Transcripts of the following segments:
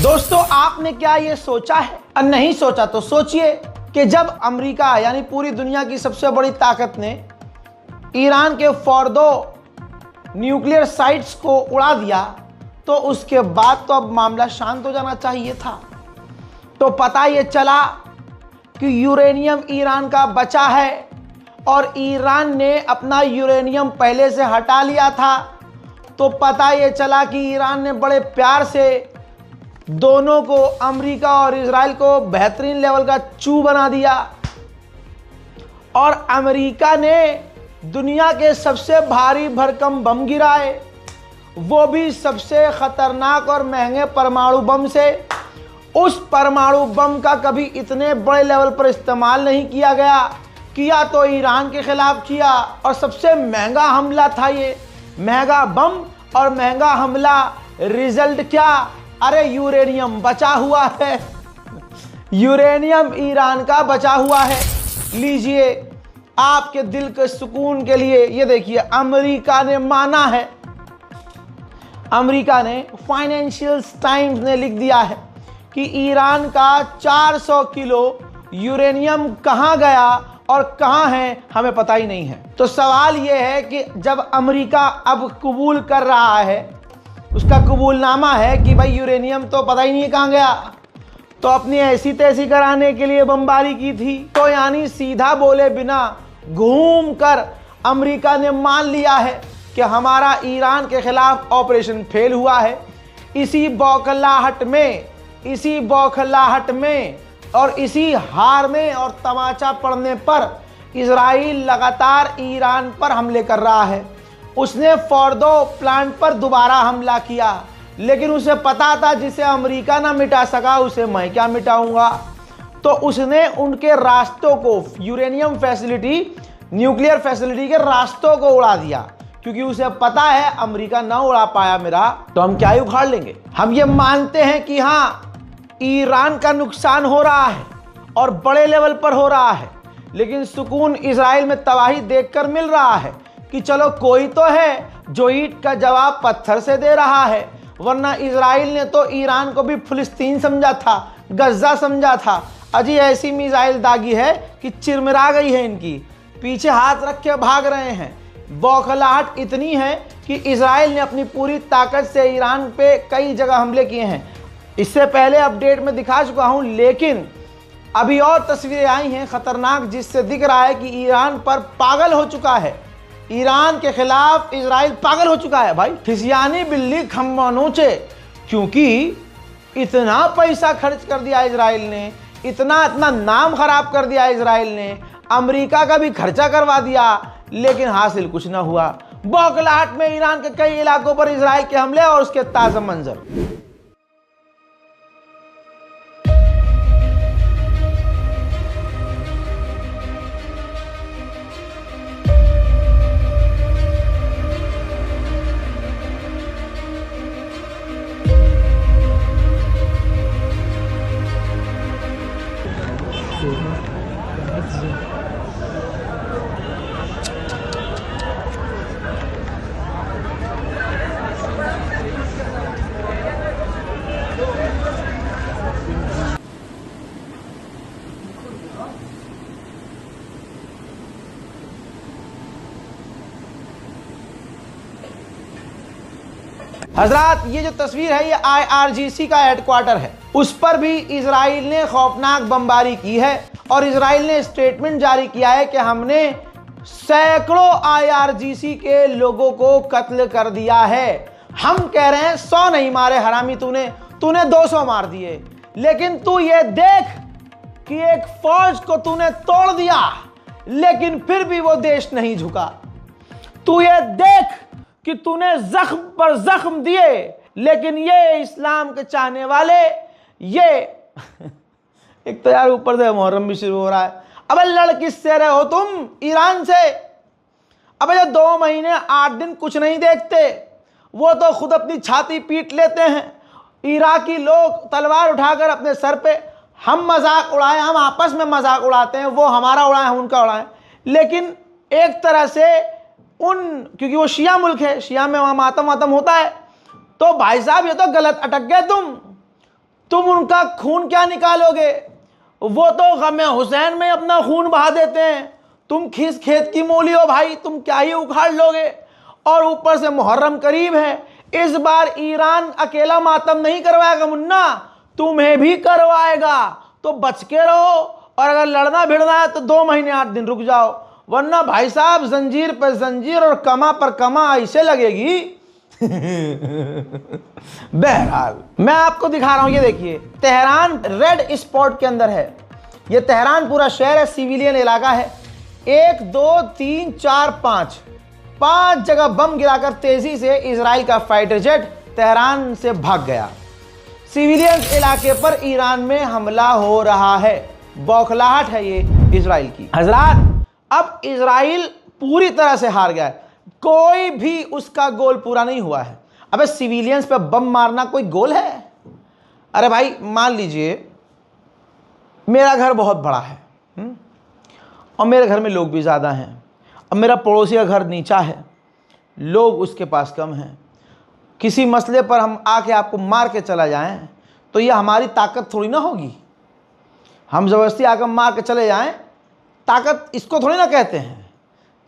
दोस्तों, आपने क्या ये सोचा है? और नहीं सोचा तो सोचिए कि जब अमेरिका यानी पूरी दुनिया की सबसे बड़ी ताकत ने ईरान के फॉर्दो न्यूक्लियर साइट्स को उड़ा दिया तो उसके बाद तो अब मामला शांत हो जाना चाहिए था। तो पता ये चला कि यूरेनियम ईरान का बचा है और ईरान ने अपना यूरेनियम पहले से हटा लिया था। तो पता ये चला कि ईरान ने बड़े प्यार से दोनों को, अमेरिका और इजराइल को, बेहतरीन लेवल का चू बना दिया और अमेरिका ने दुनिया के सबसे भारी भरकम बम गिराए, वो भी सबसे खतरनाक और महंगे परमाणु बम से। उस परमाणु बम का कभी इतने बड़े लेवल पर इस्तेमाल नहीं किया गया, किया तो ईरान के खिलाफ किया और सबसे महंगा हमला था ये। महंगा बम और महंगा हमला, रिजल्ट क्या? अरे यूरेनियम बचा हुआ है, यूरेनियम ईरान का बचा हुआ है। लीजिए, आपके दिल के सुकून के लिए ये देखिए, अमेरिका ने माना है, अमेरिका ने, फाइनेंशियल टाइम्स ने लिख दिया है कि ईरान का 400 किलो यूरेनियम कहां गया और कहां है हमें पता ही नहीं है। तो सवाल यह है कि जब अमेरिका अब कबूल कर रहा है, उसका कबूलनामा है कि भाई यूरेनियम तो पता ही नहीं कहां गया, तो अपनी ऐसी तैसी कराने के लिए बमबारी की थी। तो यानी सीधा बोले बिना घूम कर अमेरिका ने मान लिया है कि हमारा ईरान के खिलाफ ऑपरेशन फेल हुआ है। इसी बौखलाहट में और इसी हार में और तमाचा पड़ने पर इजराइल लगातार ईरान पर हमले कर रहा है। उसने फॉर्दो प्लांट पर दोबारा हमला किया, लेकिन उसे पता था जिसे अमेरिका ना मिटा सका उसे मैं क्या मिटाऊंगा। तो उसने उनके रास्तों को, यूरेनियम फैसिलिटी, न्यूक्लियर फैसिलिटी के रास्तों को उड़ा दिया, क्योंकि उसे पता है अमेरिका ना उड़ा पाया मेरा तो हम क्या ही उखाड़ लेंगे। हम ये मानते हैं कि हाँ, ईरान का नुकसान हो रहा है और बड़े लेवल पर हो रहा है, लेकिन सुकून इजराइल में तबाही देखकर मिल रहा है कि चलो कोई तो है जो ईंट का जवाब पत्थर से दे रहा है। वरना इजराइल ने तो ईरान को भी फिलिस्तीन समझा था, गज्जा समझा था। अजी ऐसी मिसाइल दागी है कि चिरमिरा गई है, इनकी पीछे हाथ रख के भाग रहे हैं। बौखलाहट इतनी है कि इजराइल ने अपनी पूरी ताकत से ईरान पे कई जगह हमले किए हैं। इससे पहले अपडेट में दिखा चुका हूं, लेकिन अभी और तस्वीरें आई हैं खतरनाक, जिससे दिख रहा है कि ईरान पर पागल हो चुका है, ईरान के खिलाफ इजराइल पागल हो चुका है। भाई फिसियानी बिल्ली खम्बा नोचे, क्योंकि इतना पैसा खर्च कर दिया इजराइल ने, इतना नाम खराब कर दिया इजराइल ने, अमेरिका का भी खर्चा करवा दिया, लेकिन हासिल कुछ ना हुआ। बौखलाहट में ईरान के कई इलाकों पर इजराइल के हमले और उसके ताजा मंजर। हजरात, ये जो तस्वीर है ये IRGC का हेडक्वार्टर है। उस पर भी इजराइल ने खौफनाक बमबारी की है और इजराइल ने स्टेटमेंट जारी किया है कि हमने सैकड़ों IRGC के लोगों को कत्ल कर दिया है। हम कह रहे हैं 100 नहीं मारे हरामी, तूने 200 मार दिए, लेकिन तू ये देख कि एक फौज को तूने तोड़ दिया, लेकिन फिर भी वो देश नहीं झुका। तू ये देख कि तूने जख्म पर जख्म दिए, लेकिन ये इस्लाम के चाहने वाले, ये एक तो यार ऊपर से मुहर्रम भी शुरू हो रहा है। अबे लड़ किससे रहे हो तुम? ईरान से। अबे जो 2 महीने 8 दिन कुछ नहीं देखते, वो तो खुद अपनी छाती पीट लेते हैं। इराकी लोग तलवार उठाकर अपने सर पे, हम मजाक उड़ाएं, हम आपस में मजाक उड़ाते हैं, वो हमारा उड़ाएं, हम उनका उड़ाएं, लेकिन एक तरह से क्योंकि वो शिया मुल्क है, शिया में वहां मातम वातम होता है, तो भाई साहब ये तो गलत अटक गए तुम उनका खून क्या निकालोगे? वो तो गम हुसैन में अपना खून बहा देते हैं। तुम खिस खेत की मूली हो भाई, तुम क्या ही उखाड़ लोगे? और ऊपर से मुहर्रम करीब है। इस बार ईरान अकेला मातम नहीं करवाएगा मुन्ना, तुम्हें भी करवाएगा। तो बच के रहो, और अगर लड़ना भिड़ना है तो 2 महीने 8 दिन रुक जाओ, वरना भाई साहब जंजीर पर जंजीर और कमा पर कमा ऐसे लगेगी। बहरहाल मैं आपको दिखा रहा हूं, ये देखिए तेहरान रेड स्पॉट के अंदर है। ये तेहरान पूरा शहर है, सिविलियन इलाका है। 1 2 3 4 5 जगह बम गिराकर तेजी से इजराइल का फाइटर जेट तेहरान से भाग गया। सिविलियन इलाके पर ईरान में हमला हो रहा है। बौखलाहट है ये इजराइल की। हजरात, अब इजराइल पूरी तरह से हार गया है, कोई भी उसका गोल पूरा नहीं हुआ है। अबे सिविलियंस पे बम मारना कोई गोल है? अरे भाई मान लीजिए मेरा घर बहुत बड़ा है और मेरे घर में लोग भी ज़्यादा हैं। अब मेरा पड़ोसी का घर नीचा है, लोग उसके पास कम हैं। किसी मसले पर हम आके आपको मार के चला जाएं तो यह हमारी ताकत थोड़ी ना होगी। हम ज़बरदस्ती आकर मार के चले जाएं, ताकत इसको थोड़ी ना कहते हैं।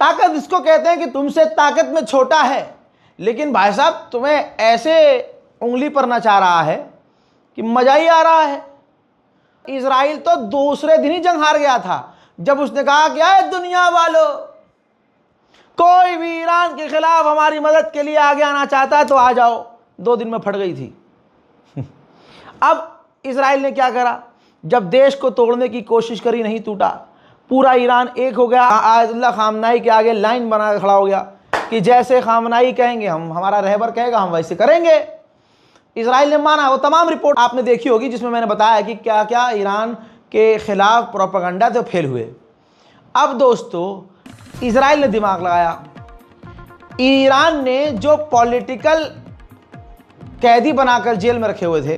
ताकत इसको कहते हैं कि तुमसे ताकत में छोटा है, लेकिन भाई साहब तुम्हें ऐसे उंगली पर नचा रहा है कि मज़ा ही आ रहा है। इजराइल तो दूसरे दिन ही जंग हार गया था जब उसने कहा कि आए दुनिया वालों, कोई भी ईरान के खिलाफ हमारी मदद के लिए आगे आना चाहता है तो आ जाओ। 2 दिन में फट गई थी। अब इजराइल ने क्या करा? जब देश को तोड़ने की कोशिश करी, नहीं टूटा। पूरा ईरान एक हो गया। आयतुल्लाह खामनाई के आगे लाइन बना के खड़ा हो गया कि जैसे खामनाई कहेंगे हम, हमारा रहबर कहेगा हम वैसे करेंगे। इजराइल ने माना। वो तमाम रिपोर्ट आपने देखी होगी जिसमें मैंने बताया कि क्या क्या ईरान के खिलाफ प्रोपेगेंडा थे, फेल हुए। अब दोस्तों इजराइल ने दिमाग लगाया। ईरान ने जो पॉलिटिकल कैदी बनाकर जेल में रखे हुए थे,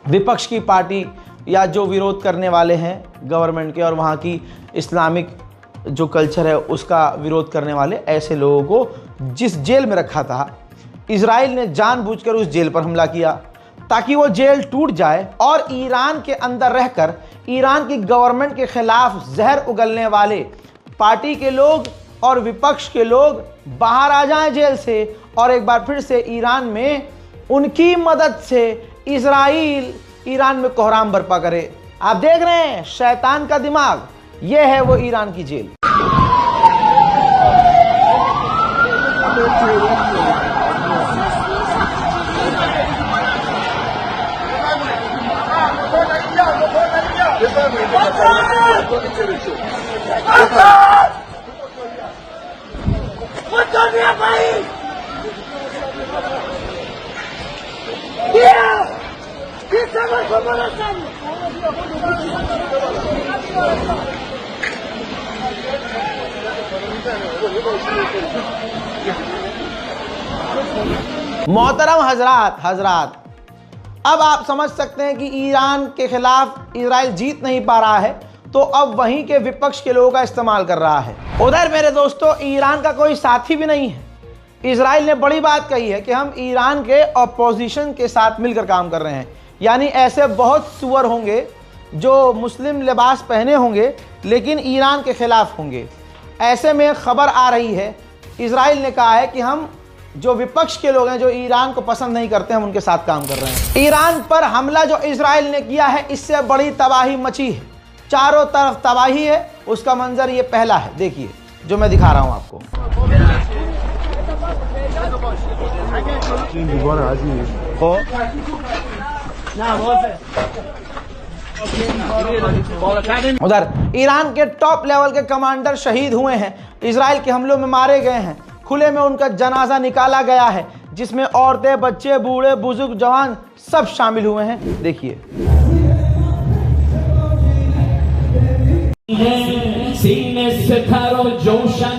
विपक्ष की पार्टी या जो विरोध करने वाले हैं गवर्नमेंट के और वहाँ की इस्लामिक जो कल्चर है उसका विरोध करने वाले, ऐसे लोगों को जिस जेल में रखा था, इजराइल ने जानबूझकर उस जेल पर हमला किया ताकि वो जेल टूट जाए और ईरान के अंदर रहकर ईरान की गवर्नमेंट के खिलाफ जहर उगलने वाले पार्टी के लोग और विपक्ष के लोग बाहर आ जाएं जेल से, और एक बार फिर से ईरान में उनकी मदद से इजराइल ईरान में कोहराम बर्पा करे। आप देख रहे हैं शैतान का दिमाग, यह है वो ईरान की जेल। मोहतरम हजरात, अब आप समझ सकते हैं कि ईरान के खिलाफ इजराइल जीत नहीं पा रहा है तो अब वहीं के विपक्ष के लोगों का इस्तेमाल कर रहा है। उधर मेरे दोस्तों ईरान का कोई साथी भी नहीं है। इजराइल ने बड़ी बात कही है कि हम ईरान के अपोजिशन के साथ मिलकर काम कर रहे हैं। यानी ऐसे बहुत सुअर होंगे जो मुस्लिम लिबास पहने होंगे लेकिन ईरान के खिलाफ होंगे। ऐसे में खबर आ रही है, इजराइल ने कहा है कि हम जो विपक्ष के लोग हैं जो ईरान को पसंद नहीं करते, हम उनके साथ काम कर रहे हैं। ईरान पर हमला जो इजराइल ने किया है, इससे बड़ी तबाही मची है, चारों तरफ तबाही है। उसका मंजर ये पहला है, देखिए जो मैं दिखा रहा हूं आपको। उधर ईरान के टॉप लेवल के कमांडर शहीद हुए हैं, इजराइल के हमलों में मारे गए हैं। खुले में उनका जनाजा निकाला गया है जिसमें औरतें, बच्चे, बूढ़े, बुजुर्ग, जवान सब शामिल हुए हैं। देखिए सीने से थारो जोशन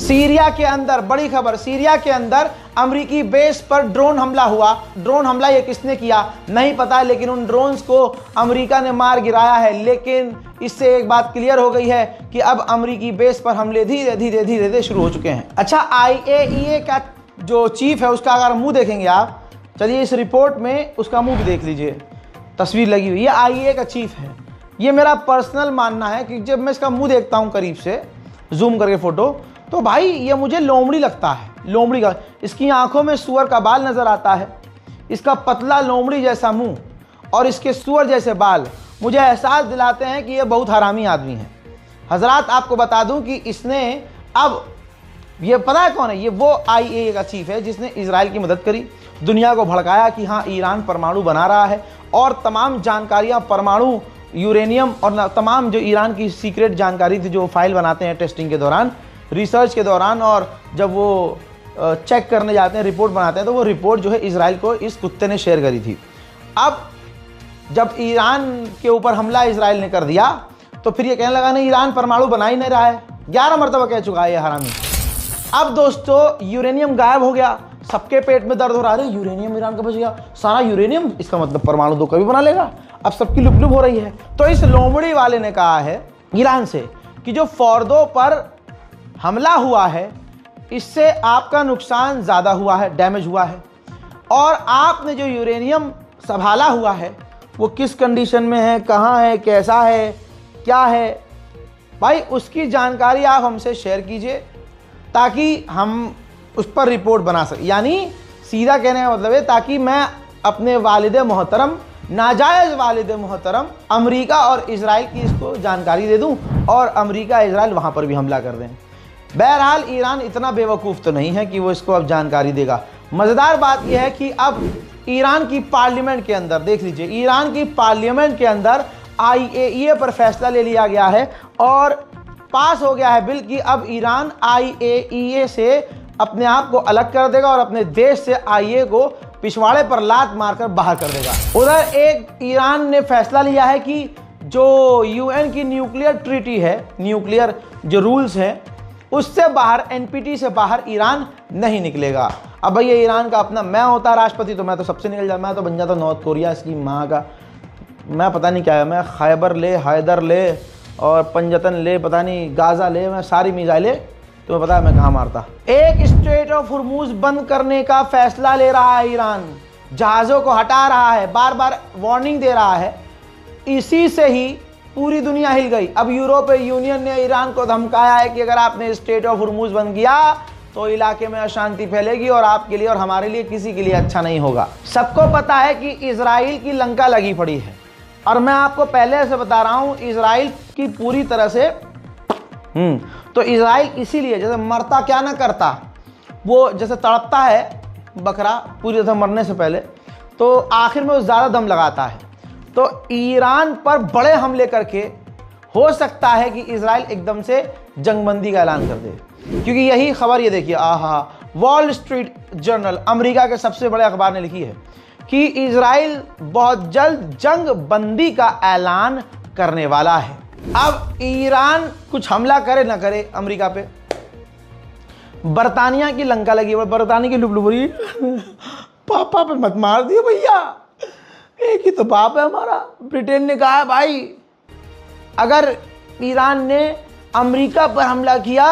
सीरिया के अंदर बड़ी खबर, सीरिया के अंदर अमेरिकी बेस पर ड्रोन हमला हुआ। ड्रोन हमला ये किसने किया नहीं पता, लेकिन उन ड्रोन्स को अमेरिका ने मार गिराया है। लेकिन इससे एक बात क्लियर हो गई है कि अब अमेरिकी बेस पर हमले धीरे धीरे धीरे धीरे शुरू हो चुके हैं। अच्छा, IAEA का जो चीफ है उसका अगर मुंह देखेंगे आप, चलिए इस रिपोर्ट में उसका मुंह भी देख लीजिए, तस्वीर लगी हुई, ये IAEA का चीफ है। ये मेरा पर्सनल मानना है कि जब मैं इसका मुंह देखता हूँ करीब से जूम करके फोटो, तो भाई ये मुझे लोमड़ी लगता है, लोमड़ी का। इसकी आंखों में सूअर का बाल नजर आता है, इसका पतला लोमड़ी जैसा मुंह और इसके सूअर जैसे बाल मुझे एहसास दिलाते हैं कि ये बहुत हरामी आदमी है। हजरात, आपको बता दूं कि इसने अब, ये पता है कौन है, ये वो IAEA का चीफ है जिसने इजराइल की मदद करी, दुनिया को भड़काया कि हाँ ईरान परमाणु बना रहा है, और तमाम जानकारियाँ परमाणु, यूरेनियम और तमाम जो ईरान की सीक्रेट जानकारी थी जो फाइल बनाते हैं टेस्टिंग के दौरान, रिसर्च के दौरान, और जब वो चेक करने जाते हैं, रिपोर्ट बनाते हैं, तो वो रिपोर्ट जो है इजराइल को इस कुत्ते ने शेयर करी थी। अब जब ईरान के ऊपर हमला इजराइल ने कर दिया तो फिर ये कहने लगा नहीं ईरान परमाणु बना ही नहीं रहा है। 11 मरतबा कह चुका है ये हरामी। अब दोस्तों यूरेनियम गायब हो गया, सबके पेट में दर्द हो रहा है, अरे यूरेनियम ईरान का बच गया, सारा यूरेनियम, इसका मतलब परमाणु तो कभी बना लेगा। अब सबकी लुप-लुप हो रही है। तो इस लोमड़ी वाले ने कहा है ईरान से कि जो फोर्दो पर हमला हुआ है इससे आपका नुकसान ज़्यादा हुआ है, डैमेज हुआ है, और आपने जो यूरेनियम संभाला हुआ है वो किस कंडीशन में है, कहाँ है, कैसा है, क्या है, भाई उसकी जानकारी आप हमसे शेयर कीजिए ताकि हम उस पर रिपोर्ट बना सकें। यानी सीधा कहने का मतलब है ताकि मैं अपने वालिद मोहतरम, नाजायज़ वालिद मोहतरम अमेरिका और इजराइल की इसको जानकारी दे दूं और अमेरिका इजराइल वहाँ पर भी हमला कर दें। बहरहाल ईरान इतना बेवकूफ़ तो नहीं है कि वो इसको अब जानकारी देगा। मज़ेदार बात यह है कि अब ईरान की पार्लियामेंट के अंदर, देख लीजिए, ईरान की पार्लियामेंट के अंदर IAEA पर फैसला ले लिया गया है और पास हो गया है बिल कि अब ईरान IAEA से अपने आप को अलग कर देगा और अपने देश से IAEA को पिछवाड़े पर लात मारकर बाहर कर देगा। उधर एक ईरान ने फैसला लिया है कि जो UN की न्यूक्लियर ट्रीटी है, न्यूक्लियर जो रूल्स हैं, उससे बाहर, NPT से बाहर ईरान नहीं निकलेगा। अब भैया ईरान का अपना, मैं होता राष्ट्रपति तो मैं तो सबसे निकल जाता, मैं तो बन जाता नॉर्थ कोरिया, इसकी माँ का, मैं पता नहीं क्या है, मैं खैबर ले, हैदर ले और पंजतन ले, पता नहीं गाजा ले, मैं सारी मिसाइलें तुम्हें पता है मैं कहाँ मारता। एक स्ट्रेट ऑफ हुर्मुज बंद करने का फैसला ले रहा है ईरान, जहाज़ों को हटा रहा है, बार बार वार्निंग दे रहा है। इसी से ही पूरी दुनिया हिल गई। अब यूरोपीय यूनियन ने ईरान को धमकाया है कि अगर आपने स्ट्रेट ऑफ हुर्मुज बंद किया तो इलाके में अशांति फैलेगी और आपके लिए और हमारे लिए, किसी के लिए अच्छा नहीं होगा। सबको पता है कि इजराइल की लंका लगी पड़ी है और मैं आपको पहले से बता रहा हूं इजराइल की पूरी तरह से तो इजराइल इसीलिए, जैसे मरता क्या ना करता, वो जैसे तड़पता है बकरा पूरी तरह मरने से पहले, तो आखिर में वो ज़्यादा दम लगाता है। तो ईरान पर बड़े हमले करके हो सकता है कि इजराइल एकदम से जंगबंदी का ऐलान कर दे, क्योंकि यही खबर, ये देखिए, वॉल स्ट्रीट जर्नल, अमेरिका के सबसे बड़े अखबार ने लिखी है कि इजराइल बहुत जल्द जंग बंदी का ऐलान करने वाला है। अब ईरान कुछ हमला करे ना करे अमेरिका पे, बरतानिया की लंका लगी है, बरतानिया की लुबलुबरी पापा पे मत मार दियो भैया, एक ही तो बाप है हमारा। ब्रिटेन ने कहा है भाई अगर ईरान ने अमेरिका पर हमला किया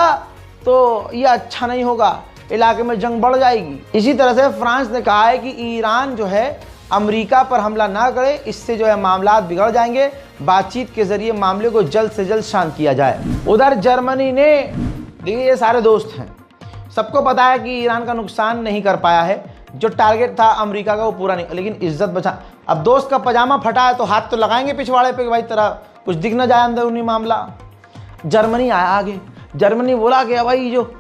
तो ये अच्छा नहीं होगा, इलाके में जंग बढ़ जाएगी। इसी तरह से फ्रांस ने कहा है कि ईरान जो है अमेरिका पर हमला ना करे, इससे जो है मामलात बिगड़ जाएंगे, बातचीत के जरिए मामले को जल्द से जल्द शांत किया जाए। उधर जर्मनी ने, देखिए ये सारे दोस्त हैं, सबको पता है कि ईरान का नुकसान नहीं कर पाया है, जो टारगेट था अमेरिका का वो पूरा नहीं, लेकिन इज्जत बचा। अब दोस्त का पजामा फटा है तो हाथ तो लगाएंगे पिछवाड़े पे कि भाई तेरा कुछ दिख ना जाए अंदर उन्हीं मामला। जर्मनी आया आगे, जर्मनी बोला कि भाई जो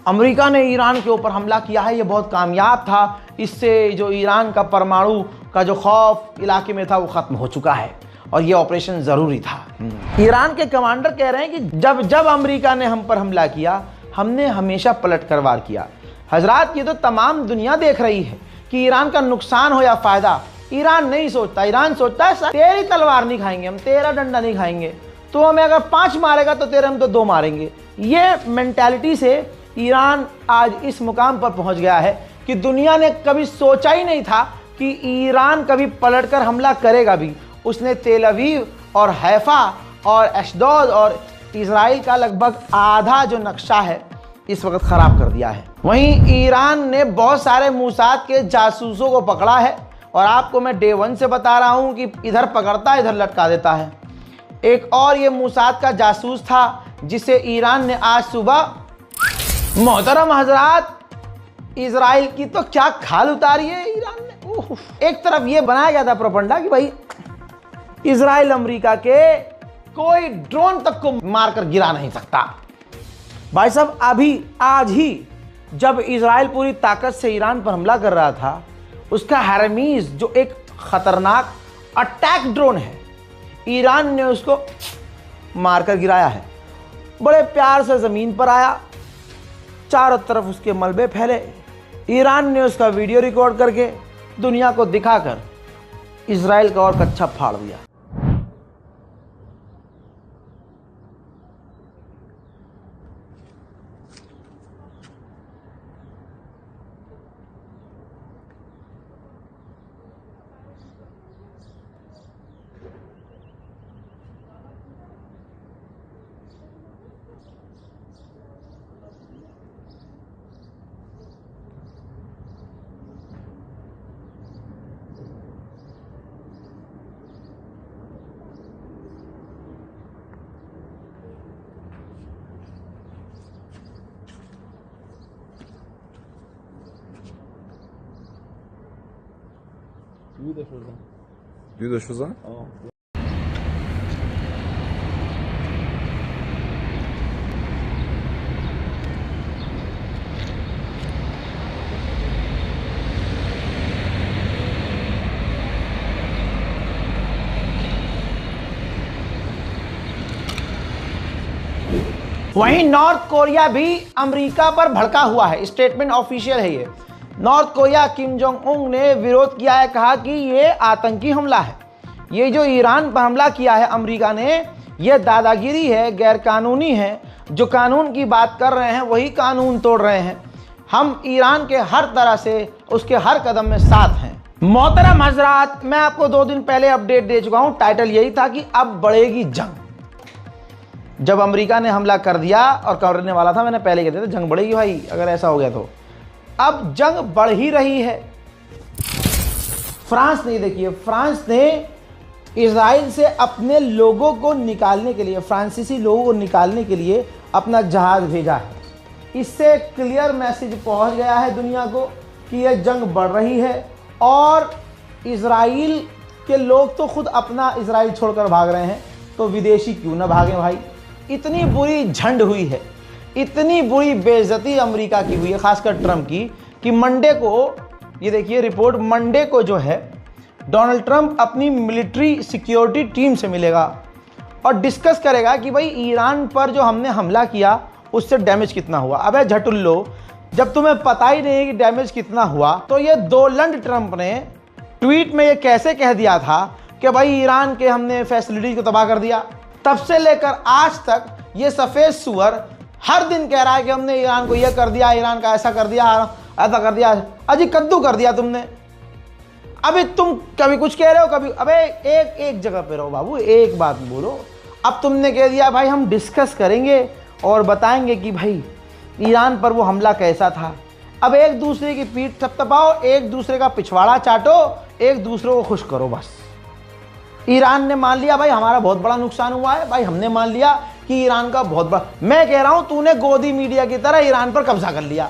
अमेरिका ने ईरान के ऊपर हमला किया है ये बहुत कामयाब था, इससे जो ईरान का परमाणु का जो खौफ इलाके में था वो ख़त्म हो चुका है और ये ऑपरेशन ज़रूरी था। ईरान के कमांडर कह रहे हैं कि जब जब अमेरिका ने हम पर हमला किया हमने हमेशा पलट कर वार किया। हजरात, ये तो तमाम दुनिया देख रही है कि ईरान का नुकसान हो या फ़ायदा, ईरान नहीं सोचता। ईरान सोचता है तेरी तलवार नहीं खाएंगे हम, तेरा डंडा नहीं खाएंगे, तो हमें अगर 5 मारेगा तो तेरे हम तो 2 मारेंगे। ये मेंटालिटी से ईरान आज इस मुकाम पर पहुंच गया है कि दुनिया ने कभी सोचा ही नहीं था कि ईरान कभी पलटकर हमला करेगा भी। उसने तेल अवीव और हैफा और अशदोद और इजराइल का लगभग आधा जो नक्शा है इस वक्त ख़राब कर दिया है। वहीं ईरान ने बहुत सारे मूसाद के जासूसों को पकड़ा है और आपको मैं डे 1 से बता रहा हूं कि इधर पकड़ता है इधर लटका देता है। एक और ये मूसाद का जासूस था जिसे ईरान ने आज सुबह, मोहतरम हजरात, इजराइल की तो क्या खाल उतारी है ईरान ने। एक तरफ ये बनाया गया था प्रोपगेंडा कि भाई इजराइल अमेरिका के कोई ड्रोन तक को मारकर गिरा नहीं सकता। भाई साहब अभी आज ही जब इजराइल पूरी ताकत से ईरान पर हमला कर रहा था, उसका हैरमीज जो एक खतरनाक अटैक ड्रोन है, ईरान ने उसको मारकर गिराया है। बड़े प्यार से ज़मीन पर आया, चारों तरफ उसके मलबे फैले। ईरान ने उसका वीडियो रिकॉर्ड करके दुनिया को दिखाकर इजराइल का और कच्चा फाड़ दिया। Wieder schon sagen? वहीं नॉर्थ कोरिया भी अमेरिका पर भड़का हुआ है। स्टेटमेंट ऑफिशियल है। ये north Korea Kim Jong Un ने विरोध किया है, कहा कि ये आतंकी हमला है। ये जो ईरान पर हमला किया है अमेरिका ने, ये दादागिरी है, गैरकानूनी है। जो कानून की बात कर रहे हैं वही कानून तोड़ रहे हैं। हम ईरान के हर तरह से उसके हर कदम में साथ हैं। मोहतरम हजरात, मैं आपको 2 दिन पहले अपडेट दे चुका हूं। टाइटल यही था कि अब बढ़ेगी जंग। जब अमेरिका ने हमला कर दिया और करने वाला था, मैंने पहले कहते थे जंग बढ़ेगी भाई अगर ऐसा हो गया तो। अब जंग बढ़ ही रही है। फ्रांस ने, देखिए, फ्रांस ने इजराइल से अपने लोगों को निकालने के लिए, फ्रांसीसी लोगों को निकालने के लिए अपना जहाज भेजा है। इससे क्लियर मैसेज पहुंच गया है दुनिया को कि यह जंग बढ़ रही है और इजराइल के लोग तो खुद अपना इजराइल छोड़कर भाग रहे हैं, तो विदेशी क्यों ना भागे भाई। इतनी बुरी झंड हुई है, इतनी बुरी बेइज्जती अमेरिका की हुई है, खासकर ट्रंप की, कि मंडे को, ये देखिए रिपोर्ट, मंडे को जो है डोनाल्ड ट्रंप अपनी मिलिट्री सिक्योरिटी टीम से मिलेगा और डिस्कस करेगा कि भाई ईरान पर जो हमने हमला किया उससे डैमेज कितना हुआ। अबे झटुल्लो, जब तुम्हें पता ही नहीं कि डैमेज कितना हुआ, तो ये दोलंड ट्रंप ने ट्वीट में ये कैसे कह दिया था कि भाई ईरान के हमने फैसिलिटीज को तबाह कर दिया। तब से लेकर आज तक ये सफ़ेद सुअर हर दिन कह रहा है कि हमने ईरान को यह कर दिया, ईरान का ऐसा कर दिया, ऐसा कर दिया। अजी कद्दू कर दिया तुमने। अभी तुम कभी कुछ कह रहे हो, कभी, अबे एक जगह पे रहो बाबू, एक बात बोलो। अब तुमने कह दिया भाई हम डिस्कस करेंगे और बताएंगे कि भाई ईरान पर वो हमला कैसा था। अब एक दूसरे की पीठ थपथपाओ, एक दूसरे का पिछवाड़ा चाटो, एक दूसरे को खुश करो बस। ईरान ने मान लिया भाई हमारा बहुत बड़ा नुकसान हुआ है, भाई हमने मान लिया कि ईरान का बहुत बड़ा, मैं कह रहा हूं तूने गोदी मीडिया की तरह ईरान पर कब्जा कर लिया।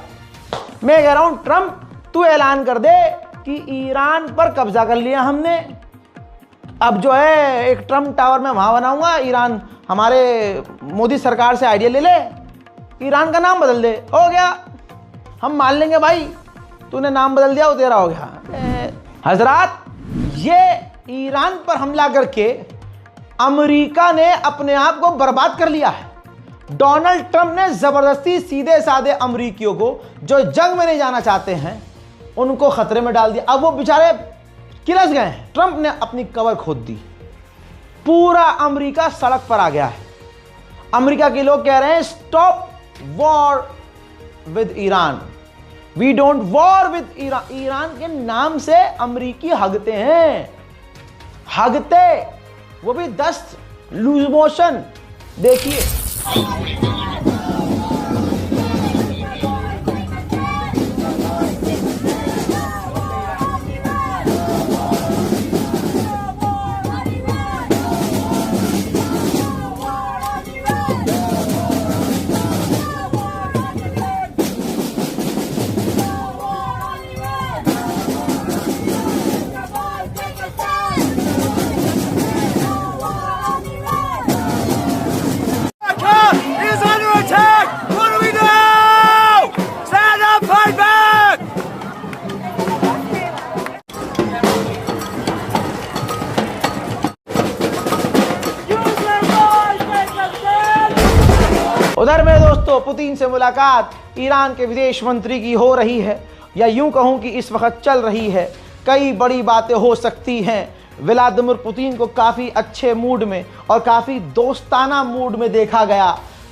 मैं कह रहा हूं ट्रंप, तू ऐलान कर दे कि ईरान पर कब्जा कर लिया हमने। अब जो है एक ट्रंप टावर में वहां बनाऊंगा, ईरान हमारे मोदी सरकार से आइडिया ले ले, ईरान का नाम बदल दे, हो गया, हम मान लेंगे भाई तूने नाम बदल दिया, वो तेरा हो गया। हजरात, ये ईरान पर हमला करके अमेरिका ने अपने आप को बर्बाद कर लिया है। डोनाल्ड ट्रंप ने जबरदस्ती सीधे साधे अमेरिकियों को जो जंग में नहीं जाना चाहते हैं उनको खतरे में डाल दिया। अब वो बेचारे किलस गए हैं। ट्रंप ने अपनी कवर खोद दी, पूरा अमेरिका सड़क पर आ गया है। अमेरिका के लोग कह रहे हैं stop war with Iran, we don't war with Iran. Iran के नाम से अमरीकी हगते हैं, हगते, वो भी 10 लूज मोशन। देखिए उधर में दोस्तों पुतिन से मुलाकात ईरान के विदेश मंत्री की हो रही है, या यूं कहूं कि इस वक्त चल रही है। कई बड़ी बातें हो सकती हैं। व्लादिमीर पुतिन को काफ़ी अच्छे मूड में और काफ़ी दोस्ताना मूड में देखा गया।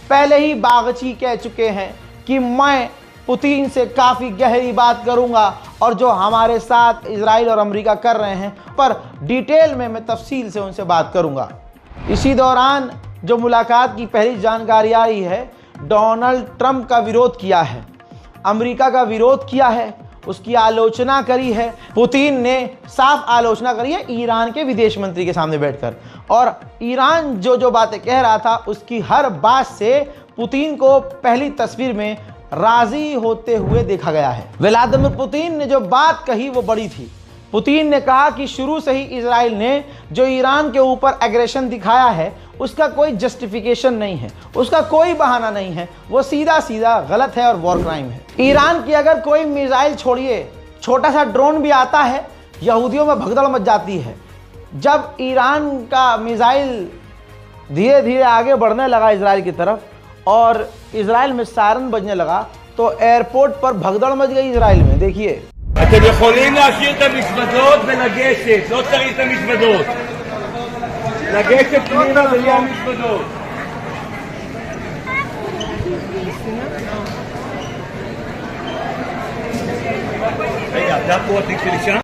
पहले ही बागची कह चुके हैं कि मैं पुतिन से काफ़ी गहरी बात करूंगा और जो हमारे साथ इजराइल और अमेरिका कर रहे हैं पर डिटेल में मैं तफसील से उनसे बात करूंगा। इसी दौरान जो मुलाकात की पहली जानकारी आई है, डोनाल्ड ट्रंप का विरोध किया है, अमेरिका का विरोध किया है, उसकी आलोचना करी है। पुतिन ने साफ आलोचना करी है ईरान के विदेश मंत्री के सामने बैठकर, और ईरान जो जो बातें कह रहा था उसकी हर बात से पुतिन को पहली तस्वीर में राजी होते हुए देखा गया है। व्लादिमीर पुतिन ने जो बात कही वो बड़ी थी। पुतिन ने कहा कि शुरू से ही इजराइल ने जो ईरान के ऊपर एग्रेशन दिखाया है उसका कोई जस्टिफिकेशन नहीं है, उसका कोई बहाना नहीं है, वो सीधा सीधा गलत है और वॉर क्राइम है। ईरान की अगर कोई मिसाइल, छोड़िए छोटा सा ड्रोन भी आता है, यहूदियों में भगदड़ मच जाती है। जब ईरान का मिसाइल धीरे धीरे आगे बढ़ने लगा इजराइल की तरफ और इजराइल में सायरन बजने लगा तो एयरपोर्ट पर भगदड़ मच गई इजराइल में। देखिए אתם יכולים להשאיר את המזוודות ולגשת, לא צריך את המזוודות. לגשת פנימה בלי המזוודות. רגע, זה פה התיק שלי שם?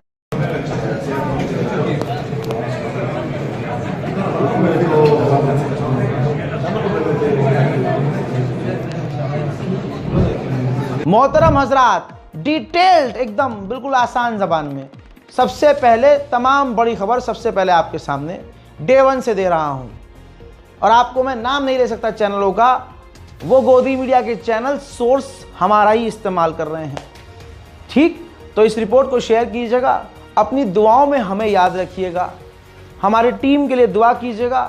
मोहतरम हजरात, डिटेल्ड एकदम बिल्कुल आसान ज़बान में सबसे पहले तमाम बड़ी खबर सबसे पहले आपके सामने डे 1 से दे रहा हूं, और आपको मैं नाम नहीं ले सकता चैनलों का, वो गोदी मीडिया के चैनल सोर्स हमारा ही इस्तेमाल कर रहे हैं। ठीक, तो इस रिपोर्ट को शेयर कीजिएगा, अपनी दुआओं में हमें याद रखिएगा, हमारी टीम के लिए दुआ कीजिएगा,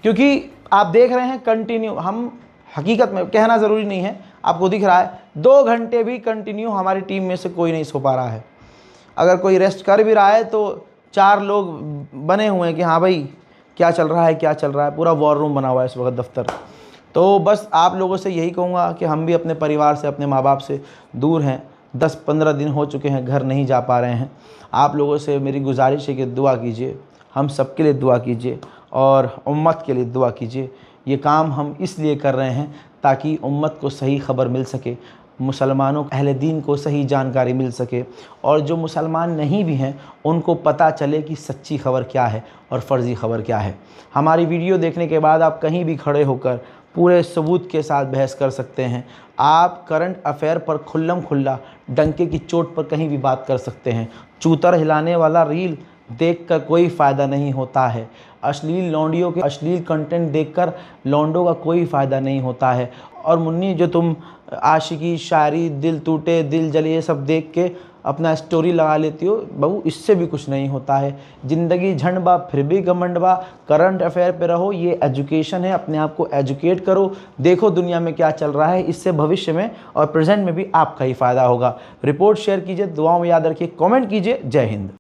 क्योंकि आप देख रहे हैं कंटिन्यू, हम हकीकत में कहना ज़रूरी नहीं है, आपको दिख रहा है 2 घंटे भी कंटिन्यू हमारी टीम में से कोई नहीं सो पा रहा है। अगर कोई रेस्ट कर भी रहा है तो 4 लोग बने हुए हैं कि हाँ भाई क्या चल रहा है, क्या चल रहा है, पूरा वॉर रूम बना हुआ है इस वक्त दफ्तर। तो बस आप लोगों से यही कहूँगा कि हम भी अपने परिवार से, अपने माँ बाप से दूर हैं, 10-15 दिन हो चुके हैं, घर नहीं जा पा रहे हैं। आप लोगों से मेरी गुजारिश है कि दुआ कीजिए, हम सबके लिए दुआ कीजिए और उम्मत के लिए दुआ कीजिए। ये काम हम इसलिए कर रहे हैं ताकि उम्मत को सही खबर मिल सके, मुसलमानों अहले दीन को सही जानकारी मिल सके, और जो मुसलमान नहीं भी हैं उनको पता चले कि सच्ची खबर क्या है और फ़र्ज़ी खबर क्या है। हमारी वीडियो देखने के बाद आप कहीं भी खड़े होकर पूरे सबूत के साथ बहस कर सकते हैं। आप करंट अफेयर पर खुल्लम खुल्ला डंके की चोट पर कहीं भी बात कर सकते हैं। चूतर हिलाने वाला रील देखकर कोई फ़ायदा नहीं होता है, अश्लील लौंडियों के अश्लील कंटेंट देखकर लौंडों का कोई फ़ायदा नहीं होता है। और मुन्नी, जो तुम आशिकी, शायरी, दिल टूटे, दिल जले, ये सब देख के अपना स्टोरी लगा लेती हो, बहू इससे भी कुछ नहीं होता है। ज़िंदगी झंडबा फिर भी घमंडबा, करंट अफेयर पे रहो, ये एजुकेशन है, अपने आप को एजुकेट करो, देखो दुनिया में क्या चल रहा है, इससे भविष्य में और प्रेजेंट में भी आपका ही फ़ायदा होगा। रिपोर्ट शेयर कीजिए, दुआओं में याद रखिए, कमेंट कीजिए। जय हिंद।